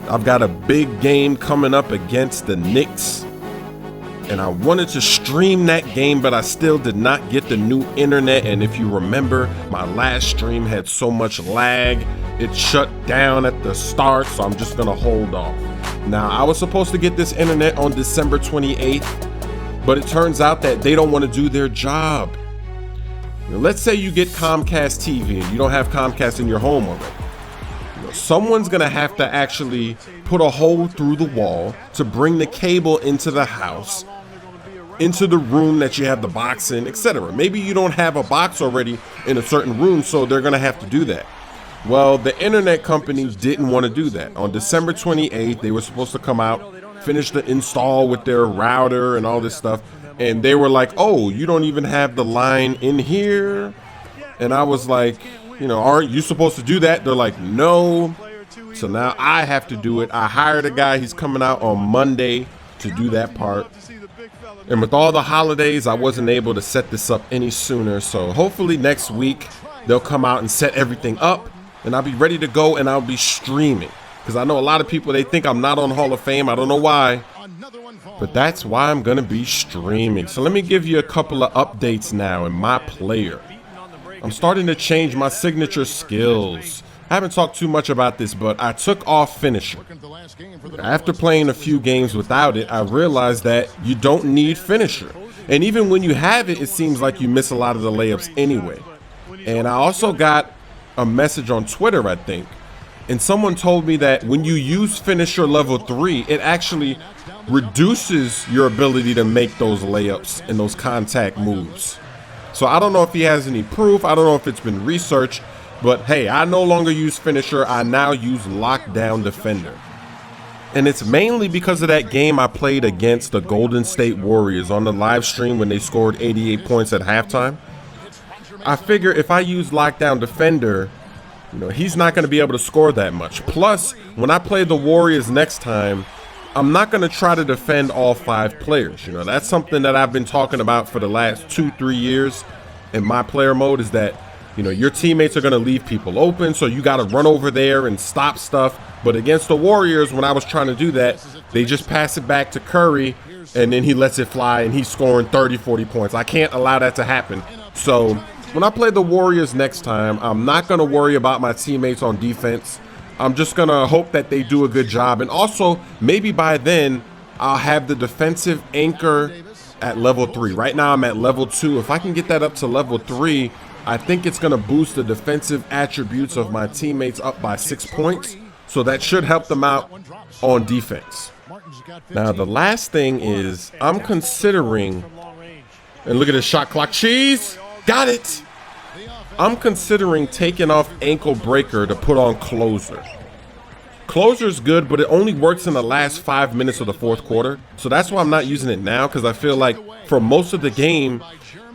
I've got a big game coming up against the Knicks, and I wanted to stream that game, but I still did not get the new internet. And if you remember, my last stream had so much lag, it shut down at the start, so I'm just gonna hold off. Now, I was supposed to get this internet on December 28th, but it turns out that they don't want to do their job. Now, let's say you get Comcast TV and you don't have Comcast in your home already. Someone's gonna have to actually put a hole through the wall to bring the cable into the house, into the room that you have the box in, etc. Maybe you don't have a box already in a certain room, so they're gonna have to do that. Well, the internet company didn't want to do that. On December 28th, they were supposed to come out, finish the install with their router and all this stuff, and they were like, oh, you don't even have the line in here? And I was like, you know, aren't you supposed to do that? They're like, no. So now I have to do it. I hired a guy. He's coming out on Monday to do that part. And with all the holidays, I wasn't able to set this up any sooner. So hopefully next week they'll come out and set everything up, and I'll be ready to go, and I'll be streaming. Because I know a lot of people, they think I'm not on Hall of Fame. I don't know why, but that's why I'm going to be streaming. So let me give you a couple of updates now in my player. I'm starting to change my signature skills. I haven't talked too much about this, but I took off finisher. After playing a few games without it, I realized that you don't need finisher. And even when you have it, it seems like you miss a lot of the layups anyway. And I also got a message on Twitter, I think, and someone told me that when you use finisher level 3, it actually reduces your ability to make those layups and those contact moves. So I don't know if he has any proof. I don't know if it's been researched, but hey, I no longer use finisher. I now use lockdown defender. And it's mainly because of that game I played against the Golden State Warriors on the live stream when they scored 88 points at halftime. I figure if I use lockdown defender, you know, he's not going to be able to score that much. Plus, when I play the Warriors next time, I'm not going to try to defend all 5 players. You know, that's something that I've been talking about for the last 2-3 years in my player mode, is that, you know, your teammates are going to leave people open, so you got to run over there and stop stuff. But against the Warriors, when I was trying to do that, they just pass it back to Curry, and then he lets it fly, and he's scoring 30-40 points. I can't allow that to happen. So when I play the Warriors next time, I'm not going to worry about my teammates on defense. I'm just going to hope that they do a good job. And also, maybe by then, I'll have the defensive anchor at level 3. Right now, I'm at level 2. If I can get that up to level 3, I think it's going to boost the defensive attributes of my teammates up by 6 points. So that should help them out on defense. Now, the last thing is I'm considering, and look at this shot clock. Cheese! Got it! I'm considering taking off ankle breaker to put on closer. Closer's good, but it only works in the last 5 minutes of the fourth quarter. So that's why I'm not using it now, because I feel like for most of the game,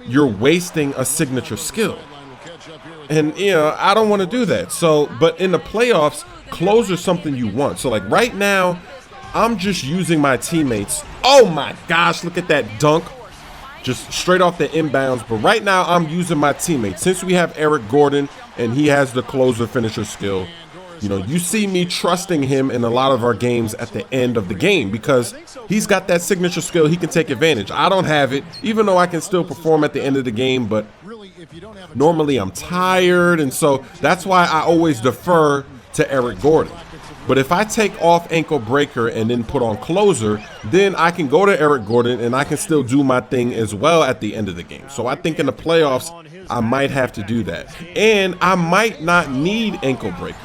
you're wasting a signature skill. And, you know, I don't want to do that. So, but in the playoffs, closer's something you want. So, like, right now, I'm just using my teammates. Oh, my gosh, look at that dunk. Just straight off the inbounds. But right now, I'm using my teammates. Since we have Eric Gordon, and he has the closer finisher skill, you know, you see me trusting him in a lot of our games at the end of the game because he's got that signature skill. He can take advantage. I don't have it, even though I can still perform at the end of the game, but normally I'm tired, and so that's why I always defer to Eric Gordon. But if I take off ankle breaker and then put on closer, then I can go to Eric Gordon and I can still do my thing as well at the end of the game. So I think in the playoffs, I might have to do that. And I might not need ankle breaker,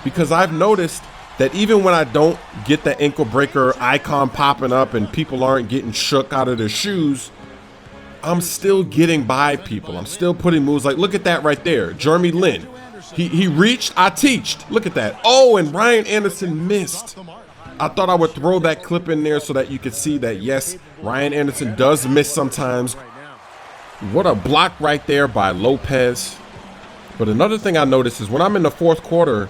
because I've noticed that even when I don't get the ankle breaker icon popping up and people aren't getting shook out of their shoes, I'm still getting by people. I'm still putting moves. Like, look at that right there. Jeremy Lin. He reached, I teached. Look at that. Oh, and Ryan Anderson missed. I thought I would throw that clip in there so that you could see that, yes, Ryan Anderson does miss sometimes. What a block right there by Lopez. But another thing I noticed is when I'm in the fourth quarter,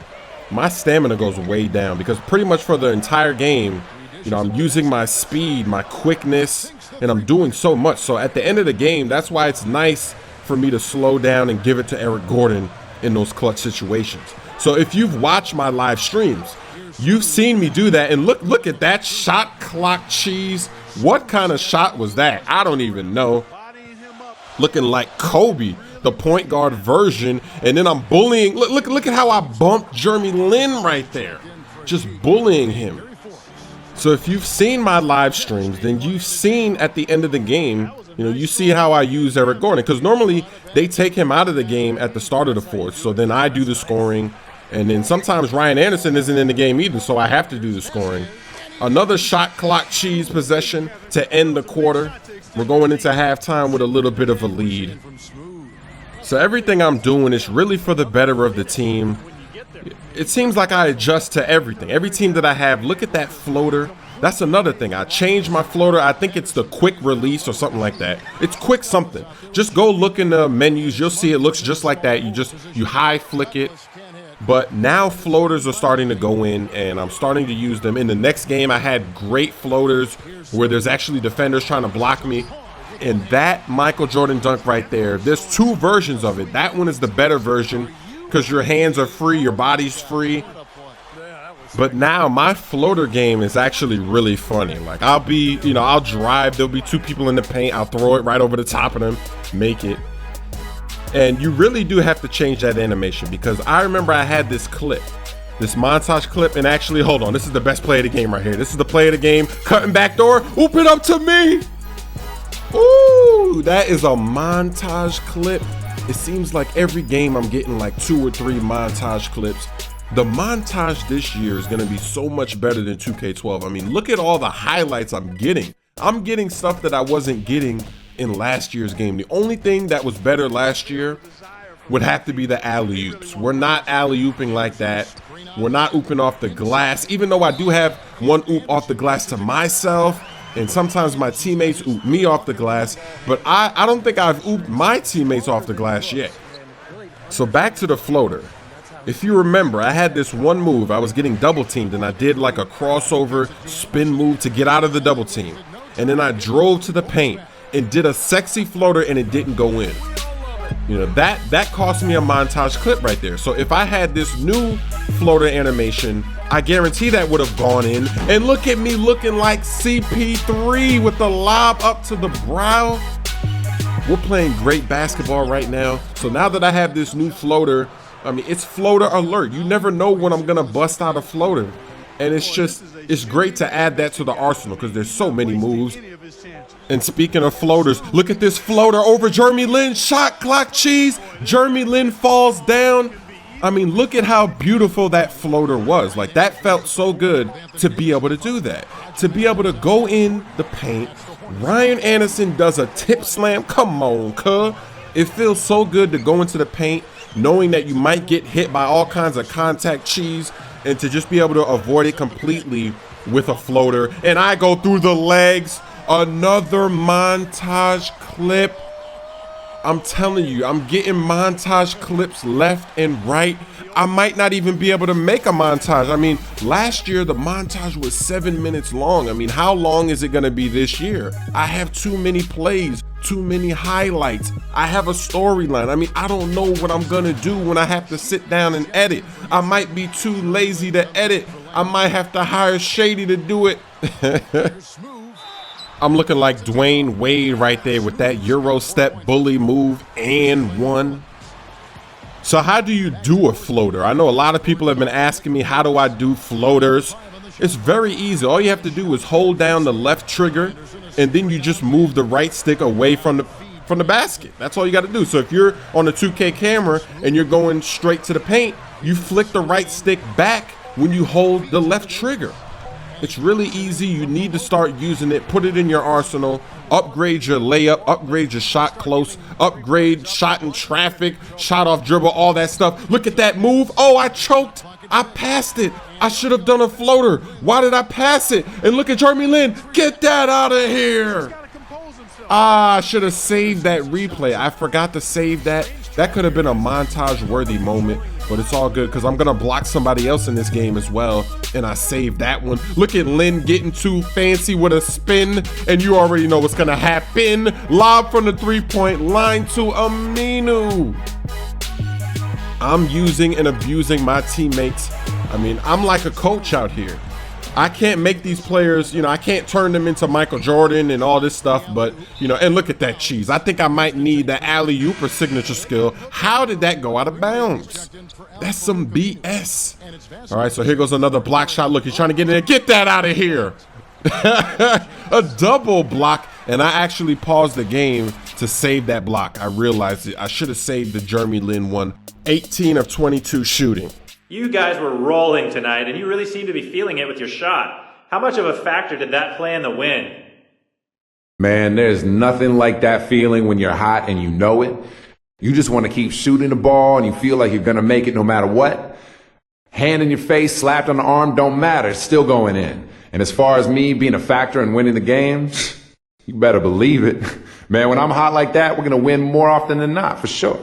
my stamina goes way down, because pretty much for the entire game, you know, I'm using my speed, my quickness, and I'm doing so much. So at the end of the game, that's why it's nice for me to slow down and give it to Eric Gordon in those clutch situations. So if you've watched my live streams, You've seen me do that, and look at that shot clock cheese. What kind of shot was that? I don't even know. Looking like Kobe, the point guard version, and then I'm bullying. Look at how I bumped Jeremy Lin right there. Just bullying him. So if you've seen my live streams, then you've seen at the end of the game, you see how I use Eric Gordon, because normally they take him out of the game at the start of the fourth. So then I do the scoring, and then sometimes Ryan Anderson isn't in the game either, so I have to do the scoring. Another shot clock cheese possession to end the quarter. We're going into halftime with a little bit of a lead. So everything I'm doing is really for the better of the team. It seems like I adjust to everything. Every team that I have, look at that floater. That's another thing. I changed my floater. I think it's the quick release or something like that. It's quick something. Just go look in the menus. You'll see it looks just like that. You high flick it. But now floaters are starting to go in, and I'm starting to use them. In the next game, I had great floaters where there's actually defenders trying to block me. And that Michael Jordan dunk right there, there's two versions of it. That one is the better version because your hands are free, your body's free. But now my floater game is actually really funny. Like I'll drive, there'll be two people in the paint, I'll throw it right over the top of them, make it. And you really do have to change that animation, because I remember I had this clip, this montage clip, and actually, hold on, this is the best play of the game right here. This is the play of the game, cutting back door, oop it up to me. Ooh, that is a montage clip. It seems like every game I'm getting like 2 or 3 montage clips. The montage this year is gonna be so much better than 2K12. I mean, look at all the highlights I'm getting. I'm getting stuff that I wasn't getting in last year's game. The only thing that was better last year would have to be the alley-oops. We're not alley-ooping like that. We're not ooping off the glass, even though I do have one oop off the glass to myself, and sometimes my teammates oop me off the glass, but I don't think I've ooped my teammates off the glass yet. So back to the floater. If you remember, I had this one move. I was getting double teamed, and I did like a crossover spin move to get out of the double team. And then I drove to the paint and did a sexy floater, and it didn't go in. That cost me a montage clip right there. So if I had this new floater animation, I guarantee that would have gone in. And look at me looking like CP3 with the lob up to the brow. We're playing great basketball right now. So now that I have this new floater, I mean, it's floater alert. You never know when I'm gonna bust out a floater. And it's great to add that to the arsenal because there's so many moves. And speaking of floaters, look at this floater over Jeremy Lin, shot clock cheese. Jeremy Lin falls down. I mean, look at how beautiful that floater was. Like, that felt so good to be able to do that. To be able to go in the paint. Ryan Anderson does a tip slam. Come on, cuh. It feels so good to go into the paint knowing that you might get hit by all kinds of contact cheese, and to just be able to avoid it completely with a floater. And I go through the legs. Another montage clip. I'm telling you, I'm getting montage clips left and right. I might not even be able to make a montage. I mean, last year the montage was 7 minutes long. I mean, how long is it gonna be this year? I have too many plays, too many highlights. I have a storyline. I mean, I don't know what I'm gonna do when I have to sit down and edit. I might be too lazy to edit. I might have to hire Shady to do it. I'm looking like Dwayne Wade right there with that Euro step bully move and one. So how do you do a floater? I know a lot of people have been asking me, how do I do floaters? It's very easy. All you have to do is hold down the left trigger, and then you just move the right stick away from the basket. That's all you got to do. So if you're on a 2K camera and you're going straight to the paint, you flick the right stick back when you hold the left trigger. It's really easy. You need to start using it. Put it in your arsenal. Upgrade your layup. Upgrade your shot close. Upgrade shot in traffic. Shot off dribble. All that stuff. Look at that move. Oh, I choked. I passed it. I should have done a floater. Why did I pass it? And look at Jeremy Lin. Get that out of here. I should have saved that replay. I forgot to save that. That could have been a montage-worthy moment, but it's all good because I'm going to block somebody else in this game as well, and I saved that one. Look at Lin getting too fancy with a spin, and you already know what's going to happen. Lob from the three-point line to Aminu. I'm using and abusing my teammates I mean, I'm like a coach out here. I can't make these players, I can't turn them into Michael Jordan and all this stuff, but, and look at that cheese. I think I might need the alley-oop or signature skill. How did that go out of bounds? That's some BS. All right, so here goes another block shot. Look, he's trying to get in there. Get that out of here. A double block, and I actually paused the game to save that block. I realized it. I should have saved the Jeremy Lin one. 18 of 22 shooting. You guys were rolling tonight, and you really seem to be feeling it with your shot. How much of a factor did that play in the win? Man, there's nothing like that feeling when you're hot and you know it. You just want to keep shooting the ball and you feel like you're going to make it no matter what. Hand in your face, slapped on the arm, don't matter. It's still going in. And as far as me being a factor in winning the game, you better believe it. Man, when I'm hot like that, we're going to win more often than not, for sure.